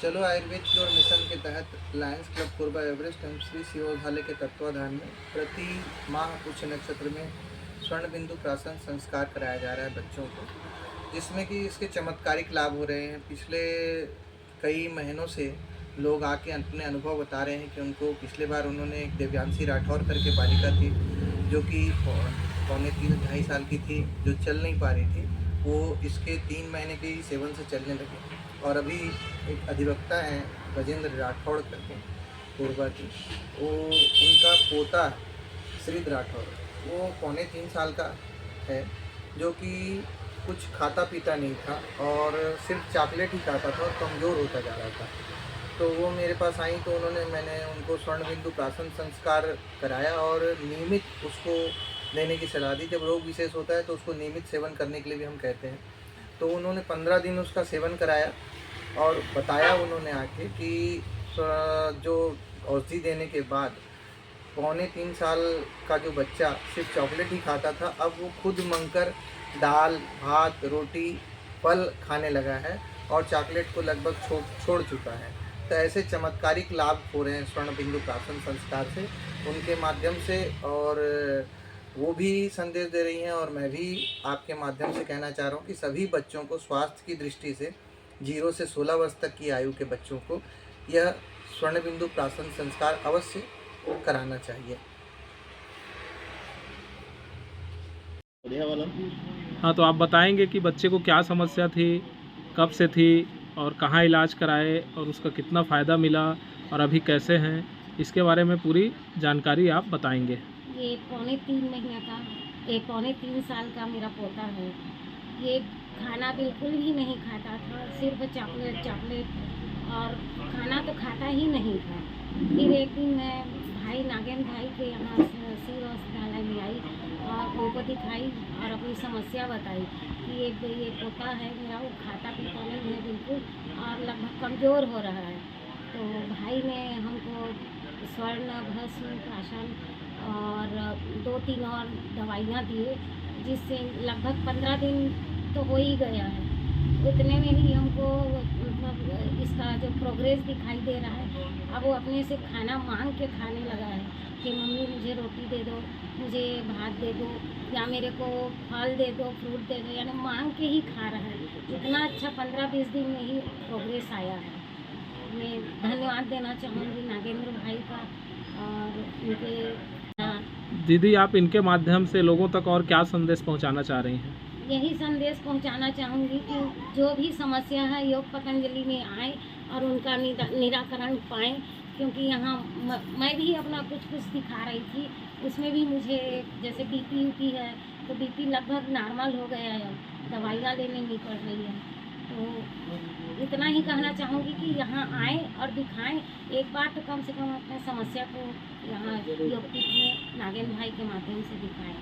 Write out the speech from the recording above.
चलो आयुर्वेद की ओर मिशन के तहत लायंस क्लब कोरबा एवरेस्ट एवं श्री शिवोधालय के तत्वाधान में प्रति माह पुष्य नक्षत्र में स्वर्ण बिंदु प्राशन संस्कार कराया जा रहा है बच्चों को, जिसमें कि इसके चमत्कारिक लाभ हो रहे हैं। पिछले कई महीनों से लोग आके अपने अनुभव बता रहे हैं कि उनको पिछले बार उन्होंने एक दिव्यांशी राठौर करके बालिका थी जो कि पौने 3-2.5 साल की थी, जो चल नहीं पा रही थी। वो इसके 3 महीने के ही सेवन से चलने लगे। और अभी एक अधिवक्ता हैं गजेंद्र राठौड़ करके कोरबा की, वो उनका पोता श्रीध राठौड़, वो पौने 3 साल का है, जो कि कुछ खाता पीता नहीं था और सिर्फ चॉकलेट ही खाता था और कमज़ोर होता जा रहा था। तो वो मेरे पास आई तो मैंने उनको स्वर्ण बिंदु प्राशन संस्कार कराया और नियमित उसको देने की सलाह दी। जब रोग विशेष होता है तो उसको नियमित सेवन करने के लिए भी हम कहते हैं। तो उन्होंने 15 दिन उसका सेवन कराया और बताया उन्होंने आके कि जो औषधि देने के बाद पौने 3 साल का जो बच्चा सिर्फ चॉकलेट ही खाता था, अब वो खुद मंगकर दाल भात रोटी फल खाने लगा है और चॉकलेट को लगभग छोड़ चुका है। तो ऐसे चमत्कारिक लाभ हो रहे हैं स्वर्ण बिंदु प्राशन संस्कार से, उनके माध्यम से। और वो भी संदेश दे रही हैं और मैं भी आपके माध्यम से कहना चाह रहा हूँ कि सभी बच्चों को स्वास्थ्य की दृष्टि से 0 से 16 वर्ष तक की आयु के बच्चों को यह स्वर्ण बिंदु प्राशन संस्कार अवश्य कराना चाहिए। बढ़िया वाला। हाँ, तो आप बताएंगे कि बच्चे को क्या समस्या थी, कब से थी और कहाँ इलाज कराए और उसका कितना फ़ायदा मिला और अभी कैसे हैं, इसके बारे में पूरी जानकारी आप बताएंगे। ये पौने 3 महीने का, एक पौने 3 साल का मेरा पोता है। ये खाना बिल्कुल भी नहीं खाता था, सिर्फ चॉकलेट और खाना तो खाता ही नहीं था। फिर एक दिन मैं भाई नागेंद्र भाई के यहाँ शिव औषधालय में आई और उनको दिखाई और अपनी समस्या बताई कि ये पोता है मेरा, वो खाता पीता नहीं है बिल्कुल और लगभग कमज़ोर हो रहा है। तो भाई ने हमको स्वर्ण भस्म प्राशन और 2-3 और दवाइयाँ दिए, जिससे लगभग 15 दिन तो हो ही गया है। इतने में ही हमको मतलब इसका जो प्रोग्रेस दिखाई दे रहा है। अब वो अपने से खाना मांग के खाने लगा है कि मम्मी मुझे रोटी दे दो, मुझे भात दे दो या मेरे को फल दे दो, फ्रूट दे दो, यानी मांग के ही खा रहा है। इतना अच्छा 15-20 दिन में ही प्रोग्रेस आया है। मैं धन्यवाद देना चाहूँगी नागेंद्र भाई का और उनके। दीदी, आप इनके माध्यम से लोगों तक और क्या संदेश पहुंचाना चाह रही हैं? यही संदेश पहुंचाना चाहूँगी कि जो भी समस्या है योग पतंजलि में आए और उनका निराकरण पाएँ, क्योंकि यहाँ मैं भी अपना कुछ दिखा रही थी, उसमें भी मुझे जैसे बीपी है तो बीपी लगभग नॉर्मल हो गया है, दवाइयाँ लेने नहीं पड़ रही है। तो इतना ही कहना चाहूँगी कि यहाँ आएँ और दिखाएं, एक बार तो कम से कम अपने समस्या को यहाँ योग पीठ में नागेंद्र भाई के माध्यम से दिखाएं।